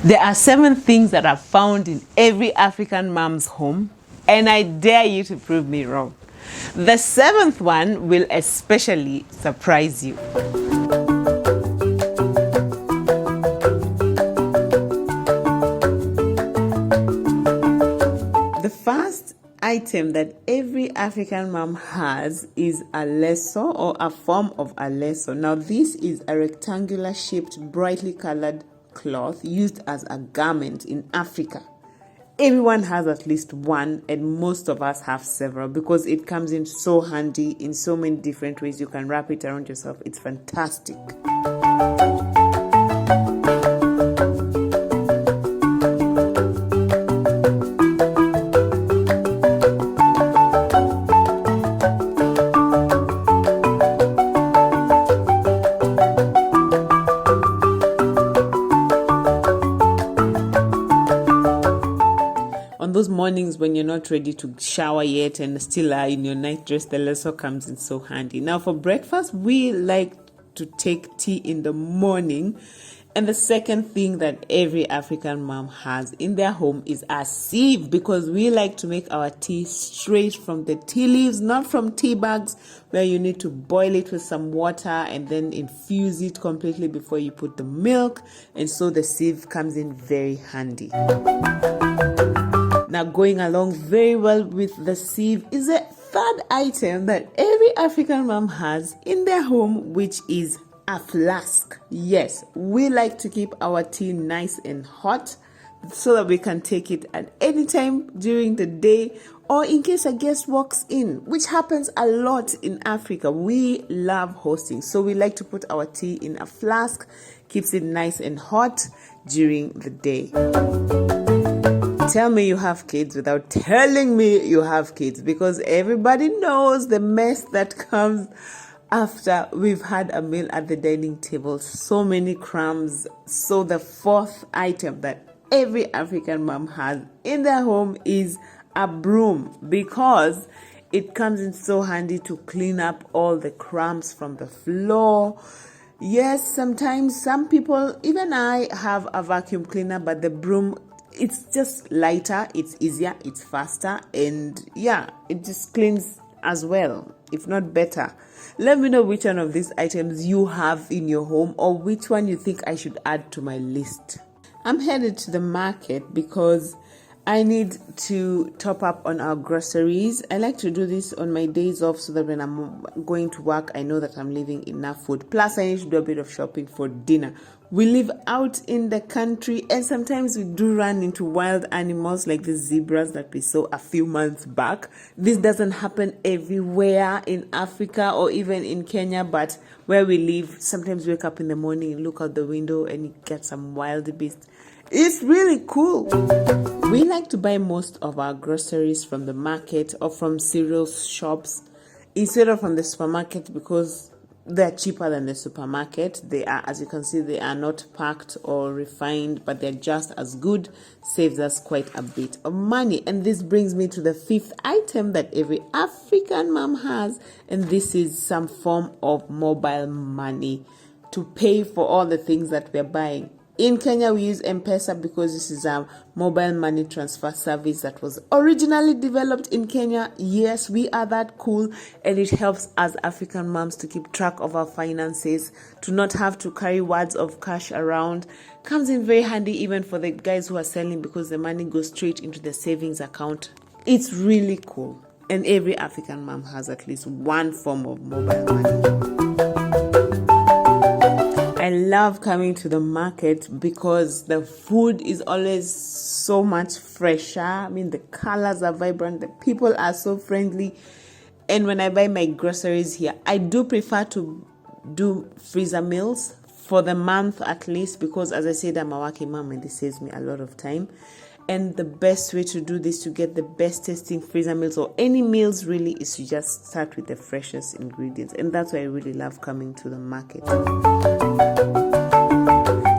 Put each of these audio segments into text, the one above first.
There are 7 things that are found in every African mom's home, and I dare you to prove me wrong. The 7th one will especially surprise you. The first item that every African mom has is a lesso, or a form of a lesso. Now this is a rectangular shaped, brightly colored cloth used as a garment in Africa. Everyone has at least one, and most of us have several because it comes in so handy in so many different ways. You can wrap it around yourself. It's fantastic. On those mornings when you're not ready to shower yet and still are in your night dress, the lesso comes in so handy. Now for breakfast, we like to take tea in the morning. And the second thing that every African mom has in their home is a sieve, because we like to make our tea straight from the tea leaves, not from tea bags where you need to boil it with some water and then infuse it completely before you put the milk. And so the sieve comes in very handy. Now, going along very well with the sieve is a third item that every African mom has in their home, which is a flask. Yes, we like to keep our tea nice and hot so that we can take it at any time during the day, or in case a guest walks in, which happens a lot in Africa. We love hosting, so we like to put our tea in a flask, keeps it nice and hot during the day. Tell me you have kids without telling me you have kids, because everybody knows the mess that comes after we've had a meal at the dining table. So many crumbs. So the fourth item that every African mom has in their home is a broom, because it comes in so handy to clean up all the crumbs from the floor. Yes, sometimes some people, even I, have a vacuum cleaner, but the broom, it's just lighter, it's easier, it's faster, and yeah, it just cleans as well, if not better. Let me know which one of these items you have in your home, or which one you think I should add to my list. I'm headed to the market because I need to top up on our groceries. I like to do this on my days off so that when I'm going to work, I know that I'm leaving enough food. Plus, I need to do a bit of shopping for dinner. We live out in the country, and sometimes we do run into wild animals like the zebras that we saw a few months back. This doesn't happen everywhere in Africa or even in Kenya, but where we live, sometimes we wake up in the morning and look out the window and you get some wild beasts. It's really cool. We like to buy most of our groceries from the market or from cereal shops instead of from the supermarket, because they're cheaper than the supermarket. They are, as you can see, they are not packed or refined, but they're just as good. Saves us quite a bit of money. And this brings me to the fifth item that every African mom has, and this is some form of mobile money to pay for all the things that we're buying. In Kenya, we use M-Pesa because this is a mobile money transfer service that was originally developed in Kenya. Yes, we are that cool, and it helps us African moms to keep track of our finances, to not have to carry wads of cash around. Comes in very handy even for the guys who are selling, because the money goes straight into the savings account. It's really cool, and every African mom has at least one form of mobile money. I love coming to the market because the food is always so much fresher. I mean, the colors are vibrant, the people are so friendly. And when I buy my groceries here, I do prefer to do freezer meals for the month at least, because as I said, I'm a working mom and this saves me a lot of time. And the best way to do this, to get the best tasting freezer meals or any meals really, is to just start with the freshest ingredients. And that's why I really love coming to the market.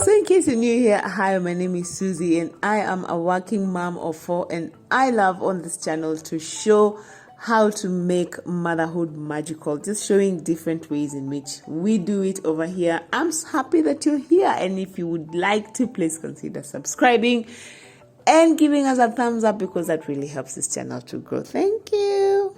So in case you're new here, hi, my name is Suzy and I am a working mom of 4, and I love on this channel to show how to make motherhood magical, just showing different ways in which we do it over here. I'm so happy that you're here, and if you would like to, please consider subscribing and giving us a thumbs up, because that really helps this channel to grow. Thank you.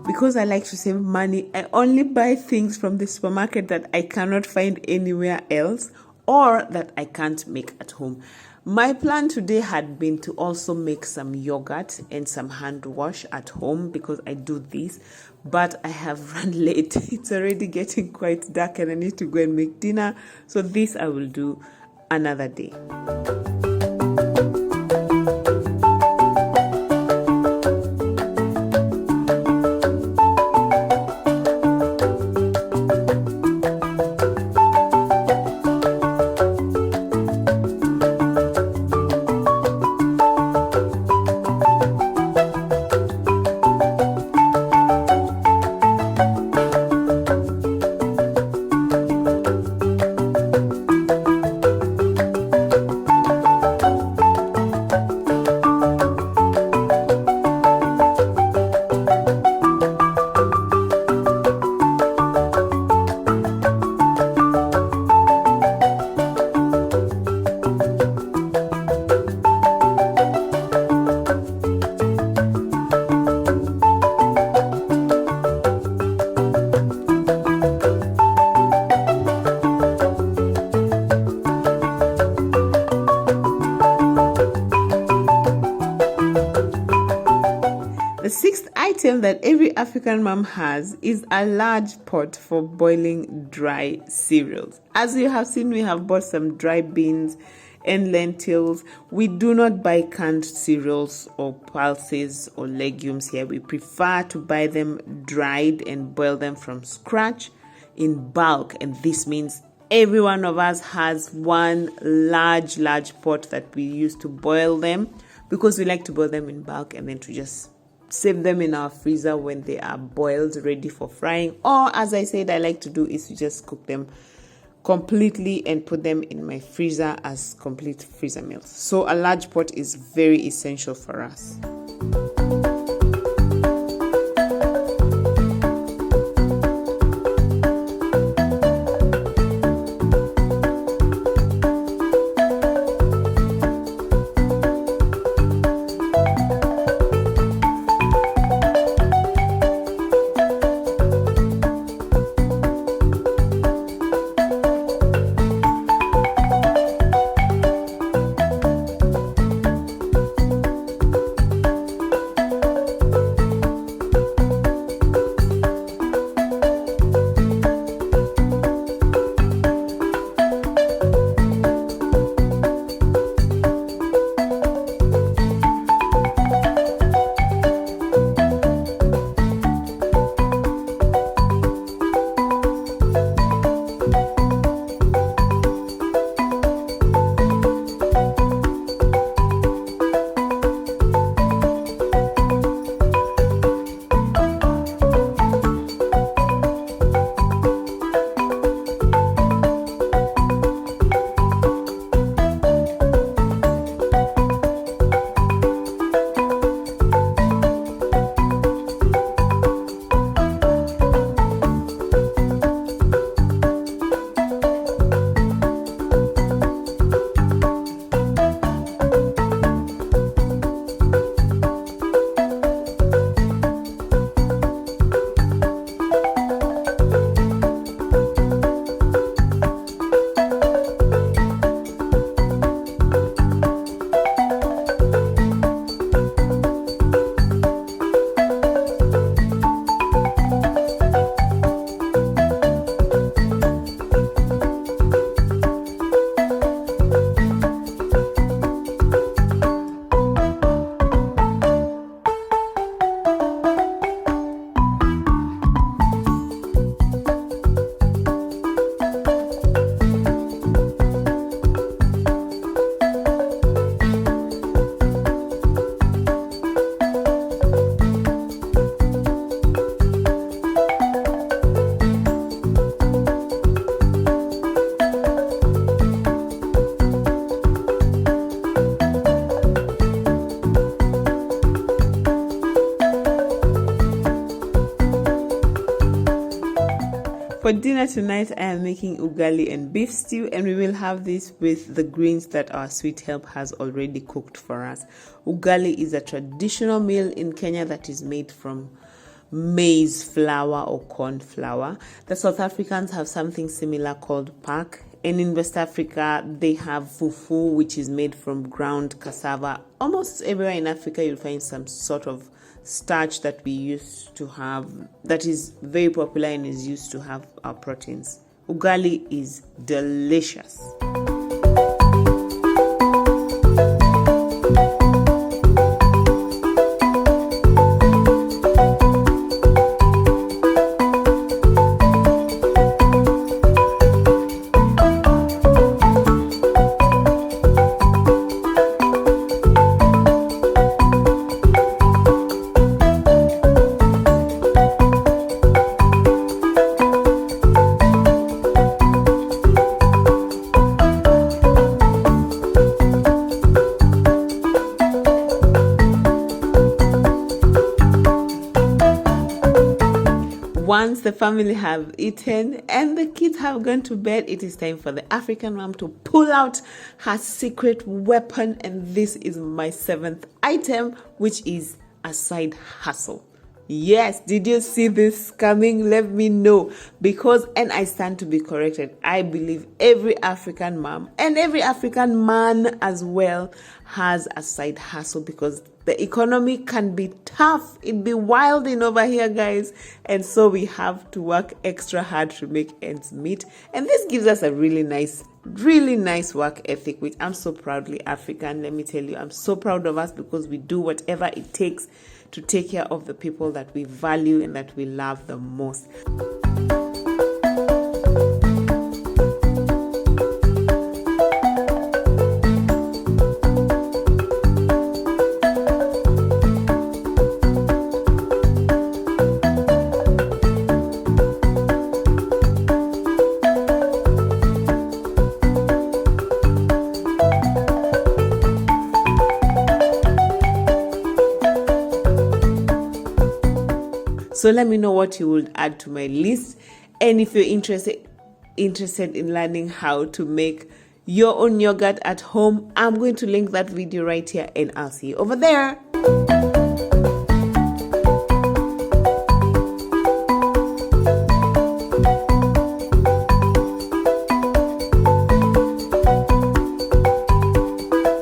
Because I like to save money, I only buy things from the supermarket that I cannot find anywhere else or that I can't make at home. My plan today had been to also make some yogurt and some hand wash at home, because I do this, but I have run late. It's already getting quite dark and I need to go and make dinner. So this I will do another day. The sixth item that every African mom has is a large pot for boiling dry cereals. As you have seen, we have bought some dry beans and lentils. We do not buy canned cereals or pulses or legumes here. We prefer to buy them dried and boil them from scratch in bulk. And this means every one of us has one large pot that we use to boil them, because we like to boil them in bulk and then to just save them in our freezer when they are boiled, ready for frying. Or, as I said, I like to do is to just cook them completely and put them in my freezer as complete freezer meals. So a large pot is very essential for us. For dinner tonight, I am making ugali and beef stew, and we will have this with the greens that our sweet help has already cooked for us. Ugali is a traditional meal in Kenya that is made from maize flour or corn flour. The South Africans have something similar called pak, and in West Africa they have fufu, which is made from ground cassava. Almost everywhere in Africa you'll find some sort of starch that we used to have that is very popular and is used to have our proteins. Ugali is delicious. Once the family have eaten and the kids have gone to bed, it is time for the African mom to pull out her secret weapon, and this is my 7th item, which is a side hustle. Yes, did you see this coming? Let me know, because, and I stand to be corrected, I believe every African mom and every African man as well has a side hustle, because the economy can be tough. It be wilding over here, guys, and so we have to work extra hard to make ends meet. And this gives us a really nice work ethic, which I'm so proudly African. Let me tell you, I'm so proud of us, because we do whatever it takes to take care of the people that we value and that we love the most. So let me know what you would add to my list, and if you're interested in learning how to make your own yogurt at home, I'm going to link that video right here, and I'll see you over there.